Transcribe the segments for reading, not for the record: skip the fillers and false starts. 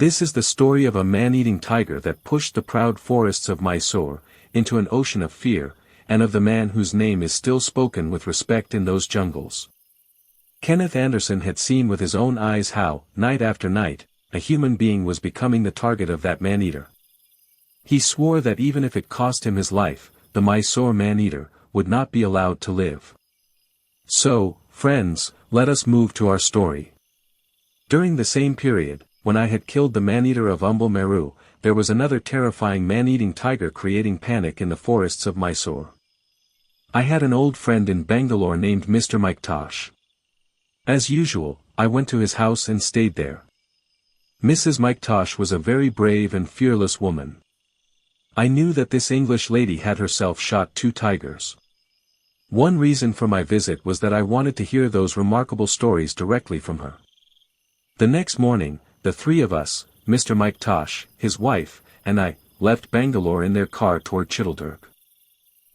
This is the story of a man-eating tiger that pushed the proud forests of Mysore into an ocean of fear, and of the man whose name is still spoken with respect in those jungles. Kenneth Anderson had seen with his own eyes how, night after night, a human being was becoming the target of that man-eater. He swore that even if it cost him his life, the Mysore man-eater would not be allowed to live. So, friends, let us move to our story. During the same period, when I had killed the man-eater of Meru, there was another terrifying man-eating tiger creating panic in the forests of Mysore. I had an old friend in Bangalore named Mr. Tosh. As usual, I went to his house and stayed there. Mrs. Tosh was a very brave and fearless woman. I knew that this English lady had herself shot 2 tigers. One reason for my visit was that I wanted to hear those remarkable stories directly from her. The next morning, the 3 of us, Mr. Tosh, his wife, and I, left Bangalore in their car toward Chitaldurg.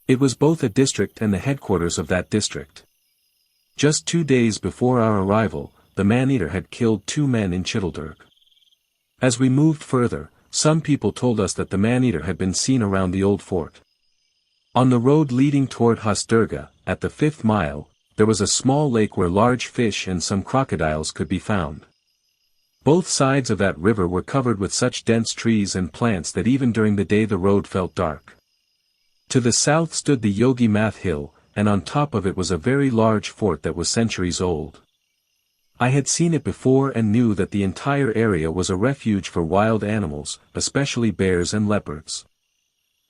It was both a district and the headquarters of that district. Just 2 days before our arrival, the man-eater had killed 2 men in Chitaldurg. As we moved further, some people told us that the man-eater had been seen around the old fort. On the road leading toward Hosdurga, at the 5th mile, there was a small lake where large fish and some crocodiles could be found. Both sides of that river were covered with such dense trees and plants that even during the day the road felt dark. To the south stood the Yogi Math Hill, and on top of it was a very large fort that was centuries old. I had seen it before and knew that the entire area was a refuge for wild animals, especially bears and leopards.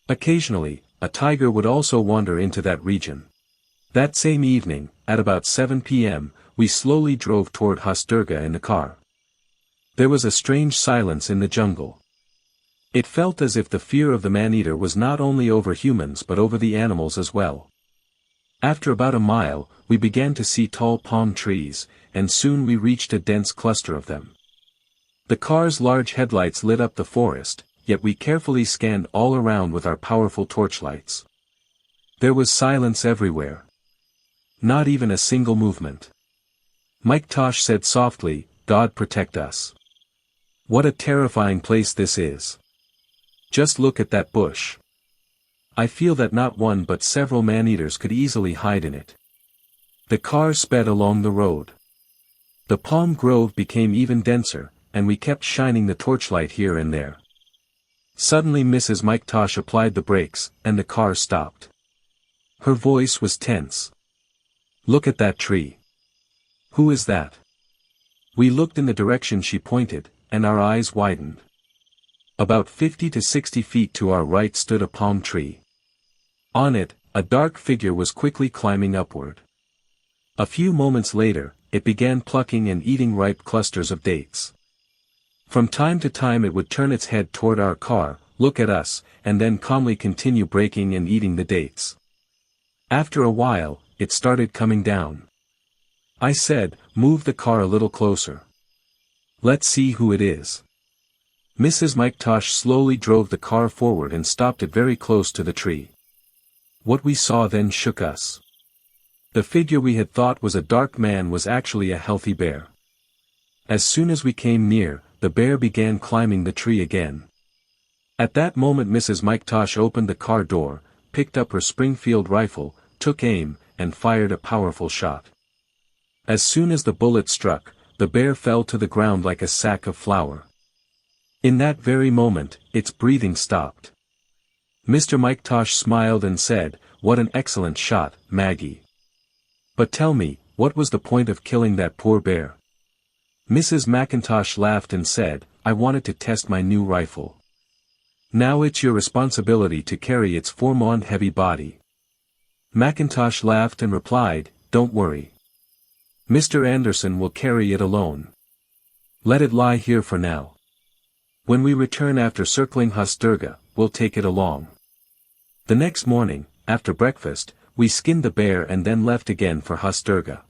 Occasionally, a tiger would also wander into that region. That same evening, at about 7 p.m., we slowly drove toward Hosdurga in the car. There was a strange silence in the jungle. It felt as if the fear of the man-eater was not only over humans but over the animals as well. After about a mile, we began to see tall palm trees, and soon we reached a dense cluster of them. The car's large headlights lit up the forest, yet we carefully scanned all around with our powerful torchlights. There was silence everywhere. Not even a single movement. Tosh said softly, "God protect us. What a terrifying place this is. Just look at that bush. I feel that not one but several man-eaters could easily hide in it." The car sped along the road. The palm grove became even denser, and we kept shining the torchlight here and there. Suddenly Mrs. Tosh applied the brakes, and the car stopped. Her voice was tense. "Look at that tree. Who is that?" We looked in the direction she pointed, and our eyes widened. About 50 to 60 feet to our right stood a palm tree. On it, a dark figure was quickly climbing upward. A few moments later, it began plucking and eating ripe clusters of dates. From time to time it would turn its head toward our car, look at us, and then calmly continue breaking and eating the dates. After a while, it started coming down. I said, "Move the car a little closer. Let's see who it is." Mrs. Tosh slowly drove the car forward and stopped it very close to the tree. What we saw then shook us. The figure we had thought was a dark man was actually a healthy bear. As soon as we came near, the bear began climbing the tree again. At that moment Mrs. Tosh opened the car door, picked up her Springfield rifle, took aim, and fired a powerful shot. As soon as the bullet struck, the bear fell to the ground like a sack of flour. In that very moment, its breathing stopped. Mr. Tosh smiled and said, "What an excellent shot, Maggie. But tell me, what was the point of killing that poor bear?" Mrs. McIntosh laughed and said, "I wanted to test my new rifle. Now it's your responsibility to carry its 4-mon heavy body." McIntosh laughed and replied, "Don't worry. Mr. Anderson will carry it alone. Let it lie here for now. When we return after circling Hosdurga, we'll take it along." The next morning, after breakfast, we skinned the bear and then left again for Hosdurga.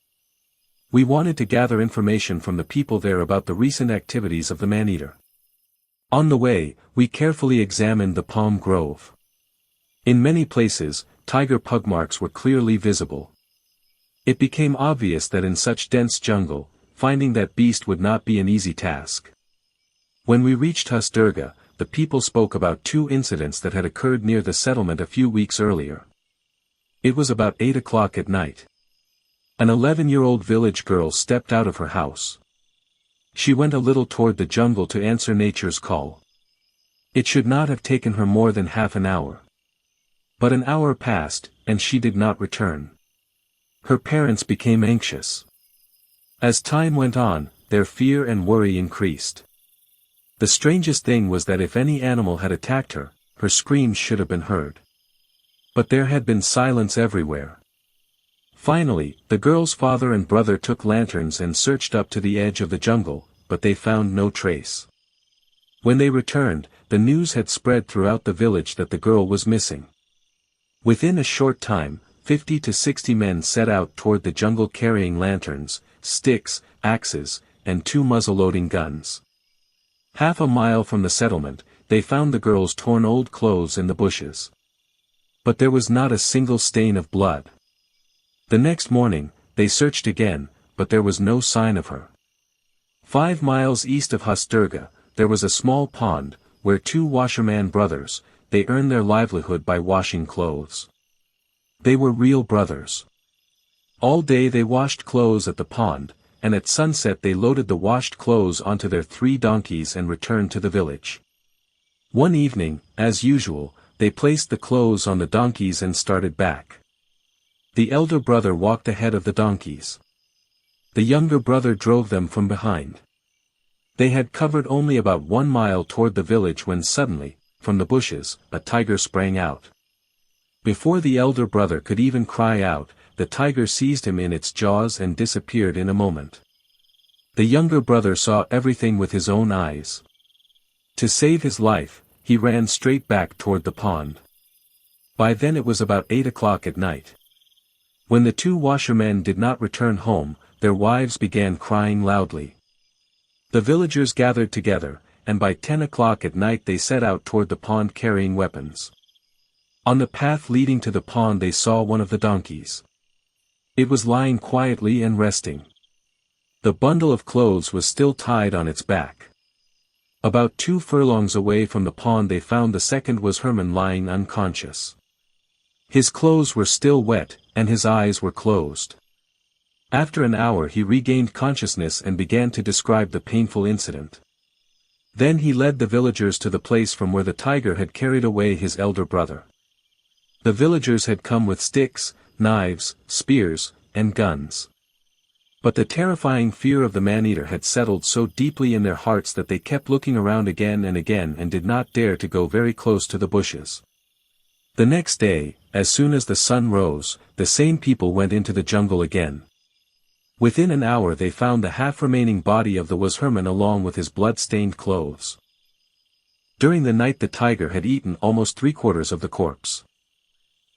We wanted to gather information from the people there about the recent activities of the man-eater. On the way, we carefully examined the palm grove. In many places, tiger pug marks were clearly visible. It became obvious that in such dense jungle, finding that beast would not be an easy task. When we reached Hasdurga, the people spoke about two incidents that had occurred near the settlement a few weeks earlier. It was about 8 o'clock at night. An 11-year-old village girl stepped out of her house. She went a little toward the jungle to answer nature's call. It should not have taken her more than half an hour. But an hour passed, and she did not return. Her parents became anxious. As time went on, their fear and worry increased. The strangest thing was that if any animal had attacked her, her screams should have been heard. But there had been silence everywhere. Finally, the girl's father and brother took lanterns and searched up to the edge of the jungle, but they found no trace. When they returned, the news had spread throughout the village that the girl was missing. Within a short time, 50 to 60 men set out toward the jungle carrying lanterns, sticks, axes, and 2 muzzle-loading guns. Half a mile from the settlement, they found the girl's torn old clothes in the bushes. But there was not a single stain of blood. The next morning, they searched again, but there was no sign of her. 5 miles east of Hasdurga, there was a small pond, where 2 washerman brothers, they earned their livelihood by washing clothes. They were real brothers. All day they washed clothes at the pond, and at sunset they loaded the washed clothes onto their 3 donkeys and returned to the village. One evening, as usual, they placed the clothes on the donkeys and started back. The elder brother walked ahead of the donkeys. The younger brother drove them from behind. They had covered only about 1 mile toward the village when suddenly, from the bushes, a tiger sprang out. Before the elder brother could even cry out, the tiger seized him in its jaws and disappeared in a moment. The younger brother saw everything with his own eyes. To save his life, he ran straight back toward the pond. By then it was about 8 o'clock at night. When the 2 washermen did not return home, their wives began crying loudly. The villagers gathered together, and by 10 o'clock at night they set out toward the pond carrying weapons. On the path leading to the pond they saw one of the donkeys. It was lying quietly and resting. The bundle of clothes was still tied on its back. About 2 furlongs away from the pond they found the second was Herman lying unconscious. His clothes were still wet, and his eyes were closed. After an hour he regained consciousness and began to describe the painful incident. Then he led the villagers to the place from where the tiger had carried away his elder brother. The villagers had come with sticks, knives, spears, and guns. But the terrifying fear of the man-eater had settled so deeply in their hearts that they kept looking around again and did not dare to go very close to the bushes. The next day, as soon as the sun rose, the same people went into the jungle again. Within an hour they found the half-remaining body of the Washerman along with his blood-stained clothes. During the night the tiger had eaten almost 3/4 of the corpse.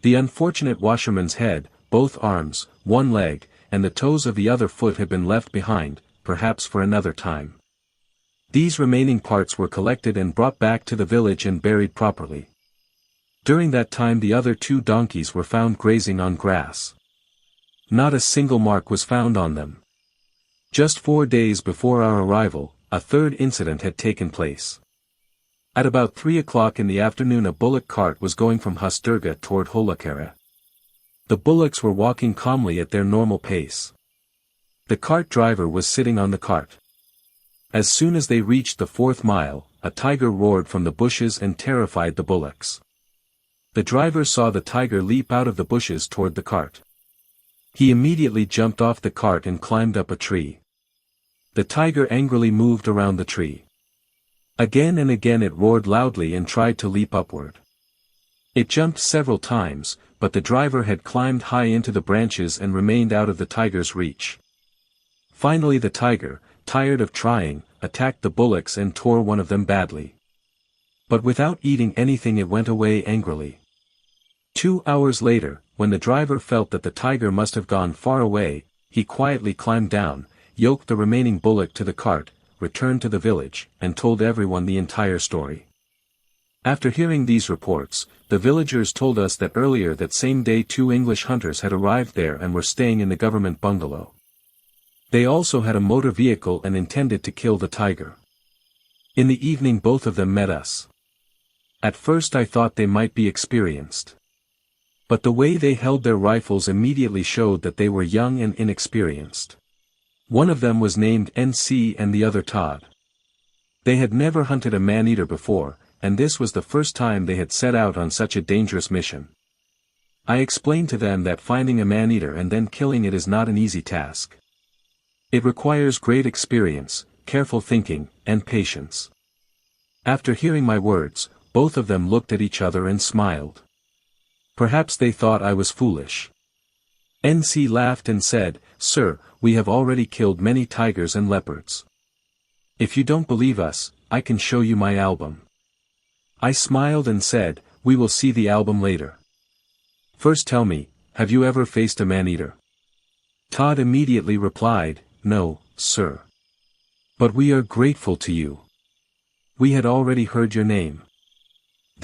The unfortunate washerman's head, both arms, 1 leg, and the toes of the other foot had been left behind, perhaps for another time. These remaining parts were collected and brought back to the village and buried properly. During that time the other 2 donkeys were found grazing on grass. Not a single mark was found on them. Just 4 days before our arrival, a third incident had taken place. At about 3 o'clock in the afternoon a bullock cart was going from Hasdurga toward Holakara. The bullocks were walking calmly at their normal pace. The cart driver was sitting on the cart. As soon as they reached the 4th mile, a tiger roared from the bushes and terrified the bullocks. The driver saw the tiger leap out of the bushes toward the cart. He immediately jumped off the cart and climbed up a tree. The tiger angrily moved around the tree. Again and again it roared loudly and tried to leap upward. It jumped several times, but the driver had climbed high into the branches and remained out of the tiger's reach. Finally the tiger, tired of trying, attacked the bullocks and tore one of them badly. But without eating anything it went away angrily. 2 hours later, when the driver felt that the tiger must have gone far away, he quietly climbed down, yoked the remaining bullock to the cart, returned to the village, and told everyone the entire story. After hearing these reports, the villagers told us that earlier that same day 2 English hunters had arrived there and were staying in the government bungalow. They also had a motor vehicle and intended to kill the tiger. In the evening both of them met us. At first I thought they might be experienced. But the way they held their rifles immediately showed that they were young and inexperienced. One of them was named NC and the other Todd. They had never hunted a man-eater before, and this was the first time they had set out on such a dangerous mission. I explained to them that finding a man-eater and then killing it is not an easy task. It requires great experience, careful thinking, and patience. After hearing my words, both of them looked at each other and smiled. Perhaps they thought I was foolish. NC laughed and said, "Sir, we have already killed many tigers and leopards. If you don't believe us, I can show you my album." I smiled and said, "We will see the album later. First tell me, have you ever faced a man-eater?" Todd immediately replied, "No, sir. But we are grateful to you. We had already heard your name.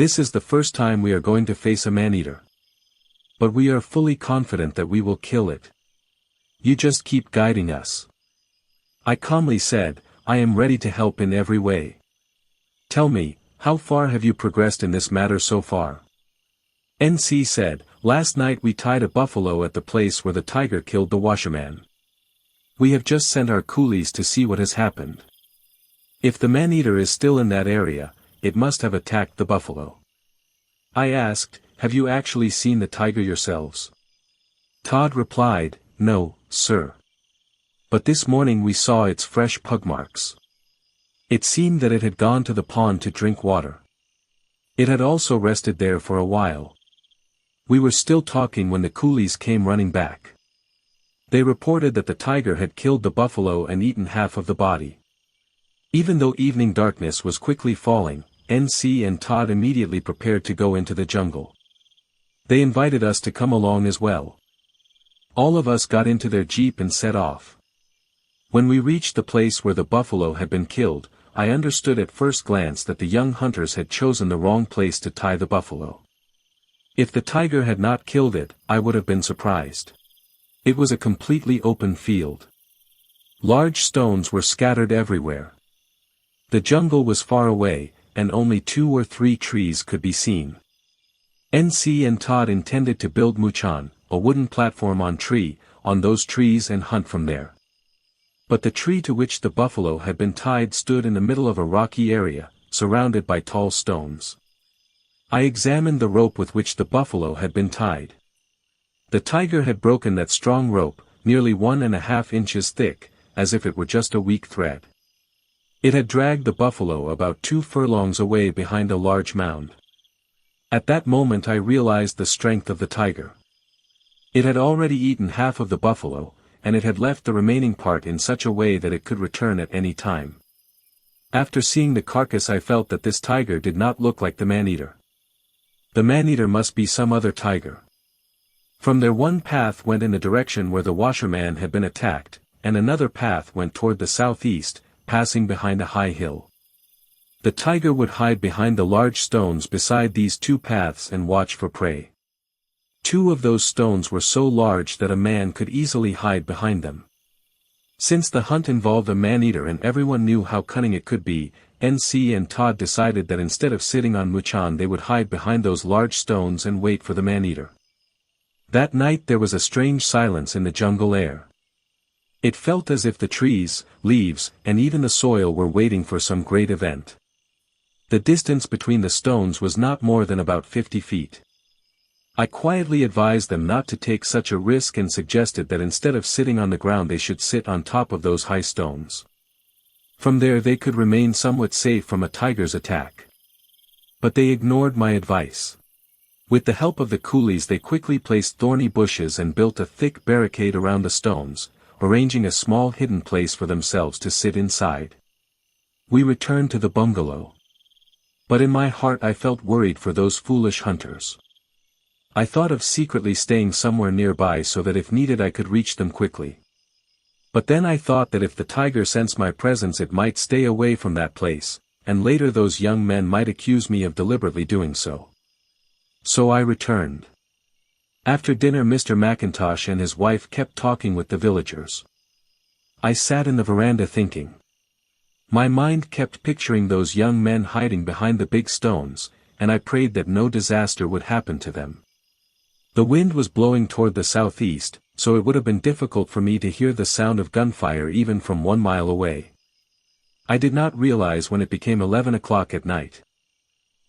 This is the first time we are going to face a man-eater. But we are fully confident that we will kill it. You just keep guiding us." I calmly said, "I am ready to help in every way. Tell me, how far have you progressed in this matter so far?" NC said, "Last night we tied a buffalo at the place where the tiger killed the washerman. We have just sent our coolies to see what has happened. If the man-eater is still in that area, it must have attacked the buffalo." I asked, "Have you actually seen the tiger yourselves?" Todd replied, "No, sir. But this morning we saw its fresh pug marks. It seemed that it had gone to the pond to drink water. It had also rested there for a while. We were still talking when the coolies came running back. They reported that the tiger had killed the buffalo and eaten half of the body." Even though evening darkness was quickly falling, NC and Todd immediately prepared to go into the jungle. They invited us to come along as well. All of us got into their jeep and set off. When we reached the place where the buffalo had been killed, I understood at first glance that the young hunters had chosen the wrong place to tie the buffalo. If the tiger had not killed it, I would have been surprised. It was a completely open field. Large stones were scattered everywhere. The jungle was far away, and only 2 or 3 trees could be seen. NC and Todd intended to build muchan, a wooden platform on those trees and hunt from there. But the tree to which the buffalo had been tied stood in the middle of a rocky area, surrounded by tall stones. I examined the rope with which the buffalo had been tied. The tiger had broken that strong rope, nearly 1.5 inches thick, as if it were just a weak thread. It had dragged the buffalo about 2 furlongs away behind a large mound. At that moment I realized the strength of the tiger. It had already eaten half of the buffalo, and it had left the remaining part in such a way that it could return at any time. After seeing the carcass I felt that this tiger did not look like the man-eater. The man-eater must be some other tiger. From there one path went in the direction where the washerman had been attacked, and another path went toward the southeast, passing behind a high hill. The tiger would hide behind the large stones beside these 2 paths and watch for prey. 2 of those stones were so large that a man could easily hide behind them. Since the hunt involved a man-eater and everyone knew how cunning it could be, NC and Todd decided that instead of sitting on muchan they would hide behind those large stones and wait for the man-eater. That night there was a strange silence in the jungle air. It felt as if the trees, leaves, and even the soil were waiting for some great event. The distance between the stones was not more than about 50 feet. I quietly advised them not to take such a risk and suggested that instead of sitting on the ground they should sit on top of those high stones. From there they could remain somewhat safe from a tiger's attack. But they ignored my advice. With the help of the coolies they quickly placed thorny bushes and built a thick barricade around the stones, arranging a small hidden place for themselves to sit inside. We returned to the bungalow. But in my heart I felt worried for those foolish hunters. I thought of secretly staying somewhere nearby so that if needed I could reach them quickly. But then I thought that if the tiger sensed my presence it might stay away from that place, and later those young men might accuse me of deliberately doing so. So I returned. After dinner Mr. McIntosh and his wife kept talking with the villagers. I sat in the veranda thinking. My mind kept picturing those young men hiding behind the big stones, and I prayed that no disaster would happen to them. The wind was blowing toward the southeast, so it would have been difficult for me to hear the sound of gunfire even from 1 mile away. I did not realize when it became 11 o'clock at night.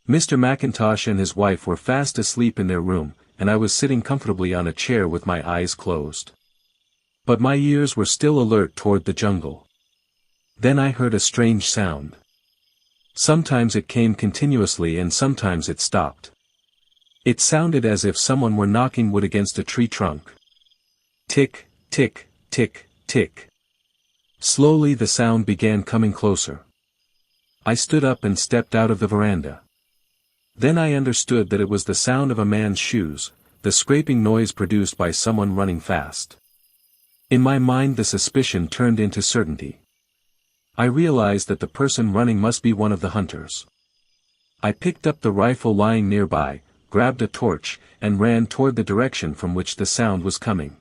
Mr. McIntosh and his wife were fast asleep in their room, and I was sitting comfortably on a chair with my eyes closed. But my ears were still alert toward the jungle. Then I heard a strange sound. Sometimes it came continuously and sometimes it stopped. It sounded as if someone were knocking wood against a tree trunk. Tick, tick, tick, tick. Slowly the sound began coming closer. I stood up and stepped out of the veranda. Then I understood that it was the sound of a man's shoes, the scraping noise produced by someone running fast. In my mind the suspicion turned into certainty. I realized that the person running must be one of the hunters. I picked up the rifle lying nearby, grabbed a torch, and ran toward the direction from which the sound was coming.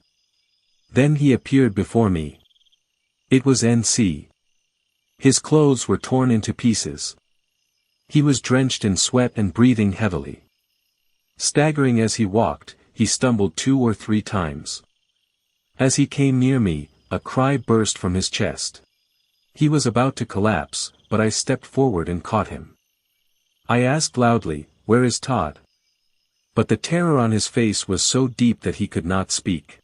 Then he appeared before me. It was NC. His clothes were torn into pieces. He was drenched in sweat and breathing heavily. Staggering as he walked, he stumbled 2 or 3 times. As he came near me, a cry burst from his chest. He was about to collapse, but I stepped forward and caught him. I asked loudly, "Where is Todd?" But the terror on his face was so deep that he could not speak.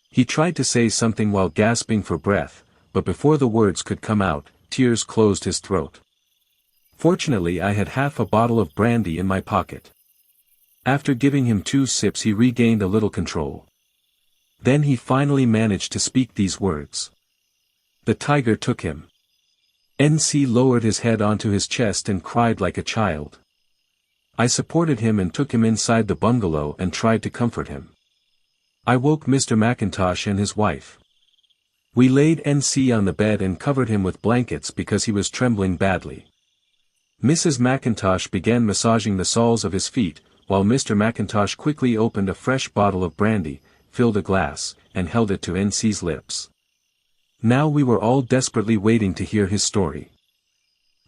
He tried to say something while gasping for breath, but before the words could come out, tears closed his throat. Fortunately I had half a bottle of brandy in my pocket. After giving him 2 sips he regained a little control. Then he finally managed to speak these words. The tiger took him. NC lowered his head onto his chest and cried like a child. I supported him and took him inside the bungalow and tried to comfort him. I woke Mr. McIntosh and his wife. We laid NC on the bed and covered him with blankets because he was trembling badly. Mrs. McIntosh began massaging the soles of his feet, while Mr. McIntosh quickly opened a fresh bottle of brandy, filled a glass, and held it to NC's lips. Now we were all desperately waiting to hear his story.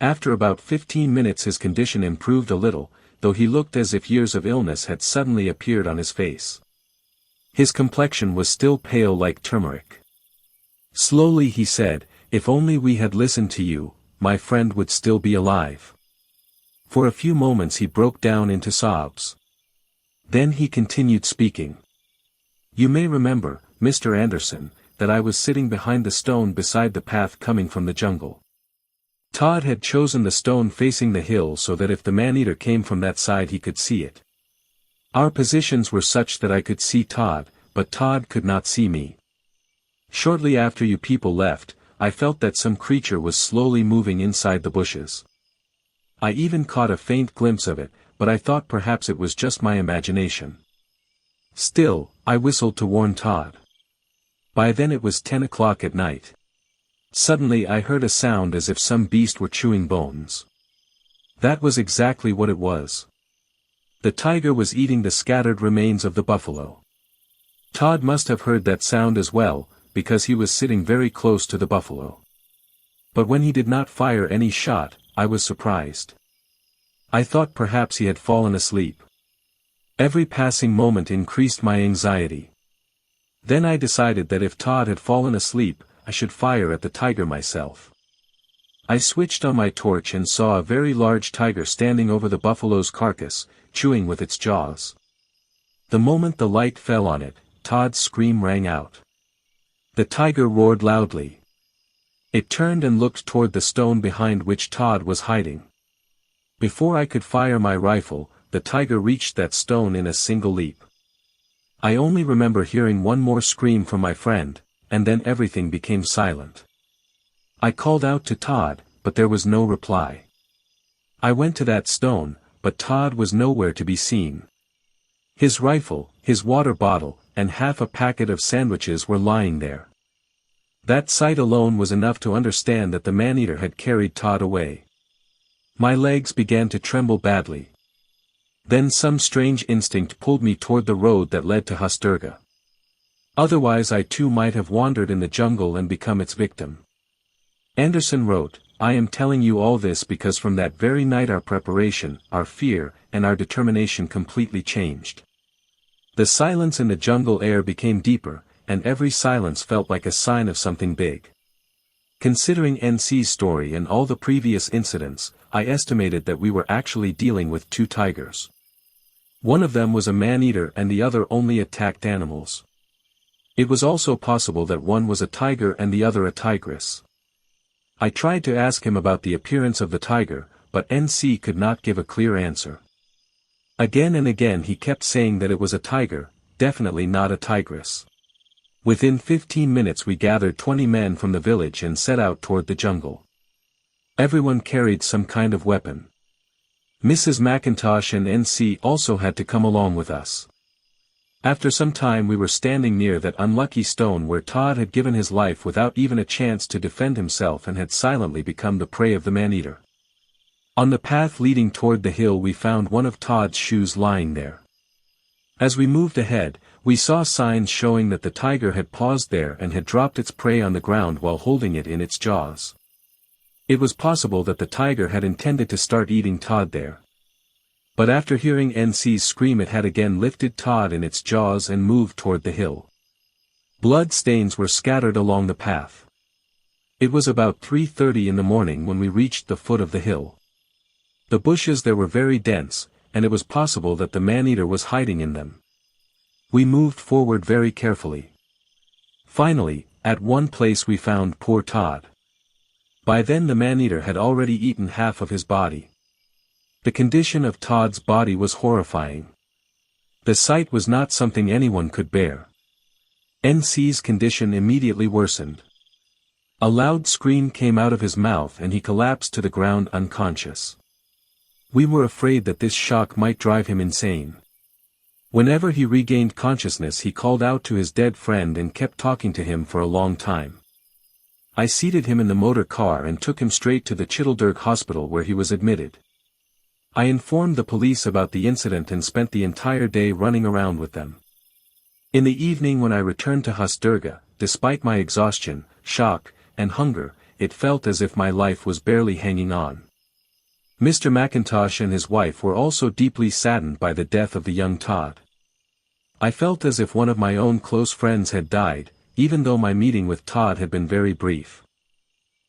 After about 15 minutes his condition improved a little, though he looked as if years of illness had suddenly appeared on his face. His complexion was still pale like turmeric. Slowly he said, "If only we had listened to you, my friend would still be alive." For a few moments he broke down into sobs. Then he continued speaking. "You may remember, Mr. Anderson, that I was sitting behind the stone beside the path coming from the jungle. Todd had chosen the stone facing the hill so that if the man-eater came from that side he could see it. Our positions were such that I could see Todd, but Todd could not see me. Shortly after you people left, I felt that some creature was slowly moving inside the bushes. I even caught a faint glimpse of it, but I thought perhaps it was just my imagination. Still, I whistled to warn Todd. By then it was 10 o'clock at night. Suddenly I heard a sound as if some beast were chewing bones. That was exactly what it was. The tiger was eating the scattered remains of the buffalo. Todd must have heard that sound as well, because he was sitting very close to the buffalo. But when he did not fire any shot, I was surprised. I thought perhaps he had fallen asleep. Every passing moment increased my anxiety. Then I decided that if Todd had fallen asleep, I should fire at the tiger myself. I switched on my torch and saw a very large tiger standing over the buffalo's carcass, chewing with its jaws. The moment the light fell on it, Todd's scream rang out. The tiger roared loudly. It turned and looked toward the stone behind which Todd was hiding. Before I could fire my rifle, the tiger reached that stone in a single leap. I only remember hearing one more scream from my friend, and then everything became silent. I called out to Todd, but there was no reply. I went to that stone, but Todd was nowhere to be seen. His rifle, his water bottle, and half a packet of sandwiches were lying there. That sight alone was enough to understand that the man-eater had carried Todd away. My legs began to tremble badly. Then some strange instinct pulled me toward the road that led to Husturga. Otherwise I too might have wandered in the jungle and become its victim. Anderson wrote, I am telling you all this because from that very night our preparation, our fear, and our determination completely changed. The silence in the jungle air became deeper, and every silence felt like a sign of something big. Considering NC's story and all the previous incidents, I estimated that we were actually dealing with two tigers. One of them was a man-eater and the other only attacked animals. It was also possible that one was a tiger and the other a tigress. I tried to ask him about the appearance of the tiger, but NC could not give a clear answer. Again and again he kept saying that it was a tiger, definitely not a tigress. Within 15 minutes we gathered 20 men from the village and set out toward the jungle. Everyone carried some kind of weapon. Mrs. McIntosh and NC also had to come along with us. After some time we were standing near that unlucky stone where Todd had given his life without even a chance to defend himself and had silently become the prey of the man-eater. On the path leading toward the hill we found one of Todd's shoes lying there. As we moved ahead, we saw signs showing that the tiger had paused there and had dropped its prey on the ground while holding it in its jaws. It was possible that the tiger had intended to start eating Todd there. But after hearing NC's scream it had again lifted Todd in its jaws and moved toward the hill. Blood stains were scattered along the path. It was about 3:30 in the morning when we reached the foot of the hill. The bushes there were very dense, and it was possible that the man-eater was hiding in them. We moved forward very carefully. Finally, at one place we found poor Todd. By then the man-eater had already eaten half of his body. The condition of Todd's body was horrifying. The sight was not something anyone could bear. NC's condition immediately worsened. A loud scream came out of his mouth and he collapsed to the ground unconscious. We were afraid that this shock might drive him insane. Whenever he regained consciousness he called out to his dead friend and kept talking to him for a long time. I seated him in the motor car and took him straight to the Chitteldurg hospital where he was admitted. I informed the police about the incident and spent the entire day running around with them. In the evening when I returned to Husdurga, despite my exhaustion, shock, and hunger, it felt as if my life was barely hanging on. Mr. McIntosh and his wife were also deeply saddened by the death of the young Todd. I felt as if one of my own close friends had died, even though my meeting with Todd had been very brief.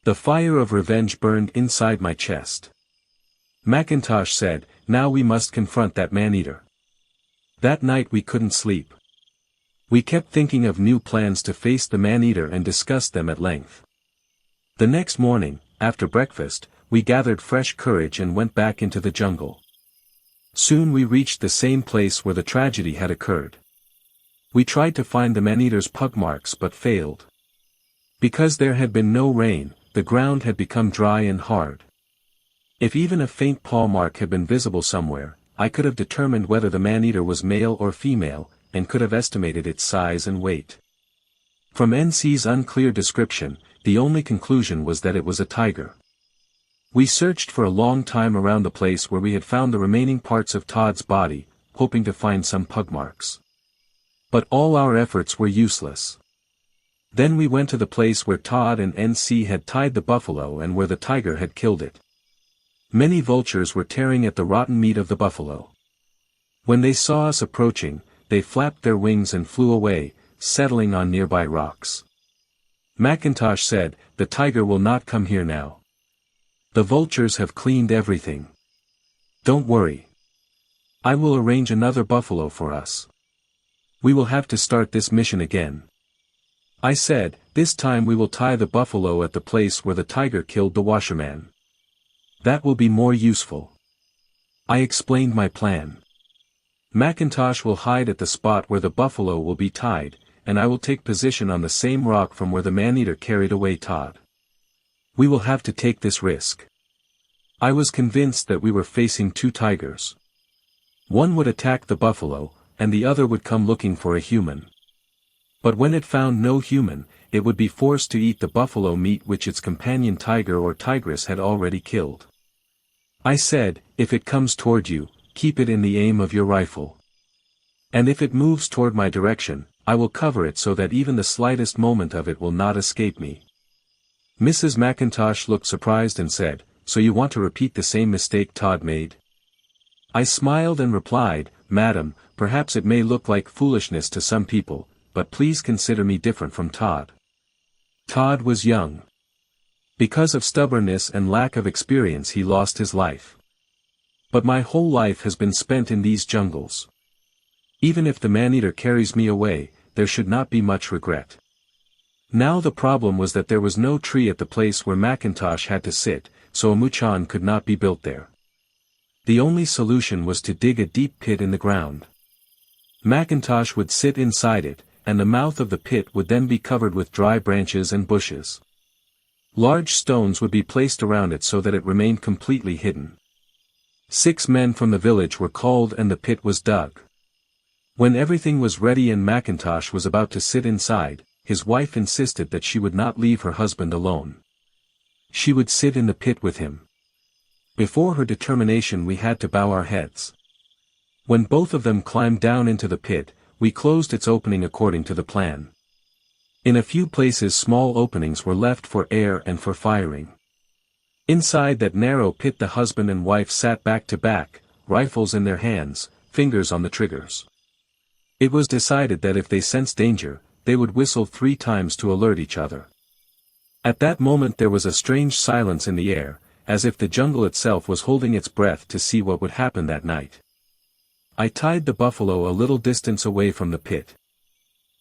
The fire of revenge burned inside my chest. McIntosh said, "Now we must confront that man-eater." That night we couldn't sleep. We kept thinking of new plans to face the man-eater and discussed them at length. The next morning, after breakfast, we gathered fresh courage and went back into the jungle. Soon we reached the same place where the tragedy had occurred. We tried to find the man-eater's pug marks but failed. Because there had been no rain, the ground had become dry and hard. If even a faint paw mark had been visible somewhere, I could have determined whether the man-eater was male or female, and could have estimated its size and weight. From NC's unclear description, the only conclusion was that it was a tiger. We searched for a long time around the place where we had found the remaining parts of Todd's body, hoping to find some pug marks. But all our efforts were useless. Then we went to the place where Todd and NC had tied the buffalo and where the tiger had killed it. Many vultures were tearing at the rotten meat of the buffalo. When they saw us approaching, they flapped their wings and flew away, settling on nearby rocks. McIntosh said, "The tiger will not come here now. The vultures have cleaned everything. Don't worry. I will arrange another buffalo for us. We will have to start this mission again." I said, "This time we will tie the buffalo at the place where the tiger killed the washerman. That will be more useful." I explained my plan. McIntosh will hide at the spot where the buffalo will be tied, and I will take position on the same rock from where the man-eater carried away Todd. We will have to take this risk. I was convinced that we were facing two tigers. One would attack the buffalo, and the other would come looking for a human. But when it found no human, it would be forced to eat the buffalo meat which its companion tiger or tigress had already killed. I said, "If it comes toward you, keep it in the aim of your rifle. And if it moves toward my direction, I will cover it so that even the slightest movement of it will not escape me." Mrs. McIntosh looked surprised and said, "So you want to repeat the same mistake Todd made?" I smiled and replied, "Madam, perhaps it may look like foolishness to some people, but please consider me different from Todd. Todd was young. Because of stubbornness and lack of experience he lost his life. But my whole life has been spent in these jungles. Even if the man-eater carries me away, there should not be much regret." Now the problem was that there was no tree at the place where McIntosh had to sit, so a muchan could not be built there. The only solution was to dig a deep pit in the ground. McIntosh would sit inside it, and the mouth of the pit would then be covered with dry branches and bushes. Large stones would be placed around it so that it remained completely hidden. 6 men from the village were called and the pit was dug. When everything was ready and McIntosh was about to sit inside, his wife insisted that she would not leave her husband alone. She would sit in the pit with him. Before her determination we had to bow our heads. When both of them climbed down into the pit, we closed its opening according to the plan. In a few places small openings were left for air and for firing. Inside that narrow pit the husband and wife sat back to back, rifles in their hands, fingers on the triggers. It was decided that if they sensed danger, they would whistle 3 times to alert each other. At that moment there was a strange silence in the air, as if the jungle itself was holding its breath to see what would happen that night. I tied the buffalo a little distance away from the pit.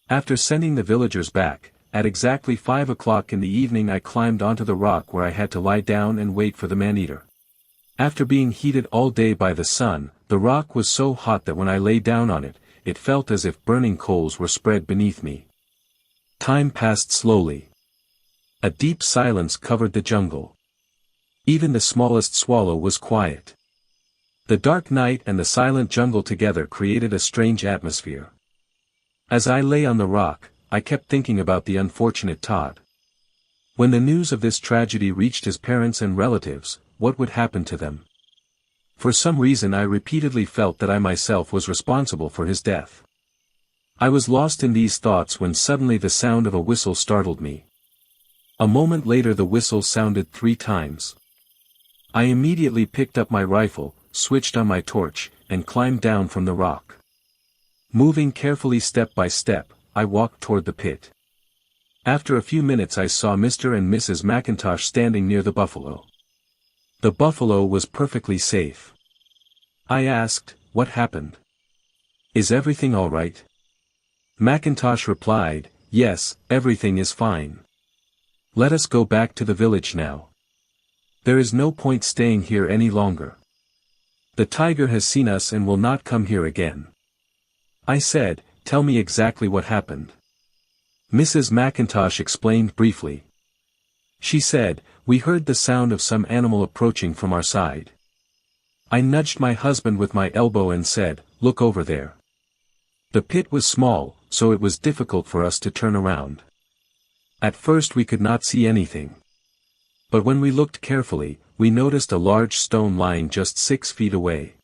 After sending the villagers back, at exactly 5 o'clock in the evening I climbed onto the rock where I had to lie down and wait for the man-eater. After being heated all day by the sun, the rock was so hot that when I lay down on it, it felt as if burning coals were spread beneath me. Time passed slowly. A deep silence covered the jungle. Even the smallest swallow was quiet. The dark night and the silent jungle together created a strange atmosphere. As I lay on the rock, I kept thinking about the unfortunate Todd. When the news of this tragedy reached his parents and relatives, what would happen to them? For some reason I repeatedly felt that I myself was responsible for his death. I was lost in these thoughts when suddenly the sound of a whistle startled me. A moment later the whistle sounded 3 times. I immediately picked up my rifle, switched on my torch, and climbed down from the rock. Moving carefully step by step, I walked toward the pit. After a few minutes I saw Mr. and Mrs. McIntosh standing near the buffalo. The buffalo was perfectly safe. I asked, "What happened? Is everything all right?" McIntosh replied, "Yes, everything is fine. Let us go back to the village now. There is no point staying here any longer. The tiger has seen us and will not come here again." I said, "Tell me exactly what happened." Mrs. McIntosh explained briefly. She said, "We heard the sound of some animal approaching from our side. I nudged my husband with my elbow and said, 'Look over there.' The pit was small, so it was difficult for us to turn around. At first we could not see anything. But when we looked carefully, we noticed a large stone lying just 6 feet away.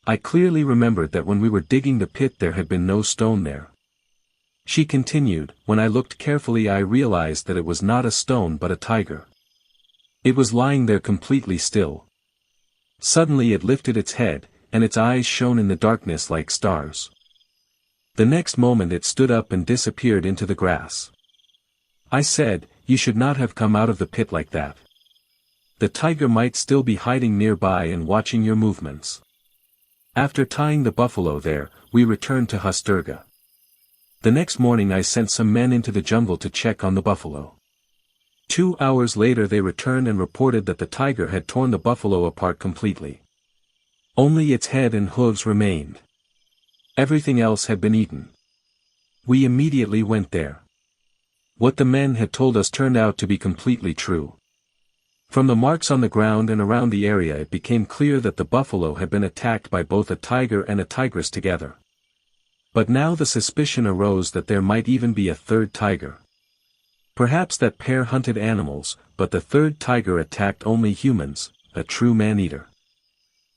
I clearly remembered that when we were digging the pit there had been no stone there." She continued, "When I looked carefully I realized that it was not a stone but a tiger. It was lying there completely still. Suddenly it lifted its head, and its eyes shone in the darkness like stars. The next moment it stood up and disappeared into the grass. I said, 'You should not have come out of the pit like that. The tiger might still be hiding nearby and watching your movements.' After tying the buffalo there, we returned to Hasturga. The next morning I sent some men into the jungle to check on the buffalo. 2 hours later they returned and reported that the tiger had torn the buffalo apart completely. Only its head and hooves remained. Everything else had been eaten. We immediately went there. What the men had told us turned out to be completely true. From the marks on the ground and around the area it became clear that the buffalo had been attacked by both a tiger and a tigress together. But now the suspicion arose that there might even be a third tiger. Perhaps that pair hunted animals, but the third tiger attacked only humans, a true man-eater.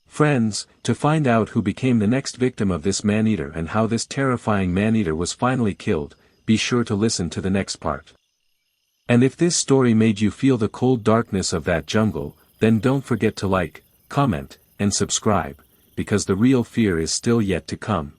Friends, to find out who became the next victim of this man-eater and how this terrifying man-eater was finally killed, be sure to listen to the next part. And if this story made you feel the cold darkness of that jungle, then don't forget to like, comment, and subscribe, because the real fear is still yet to come.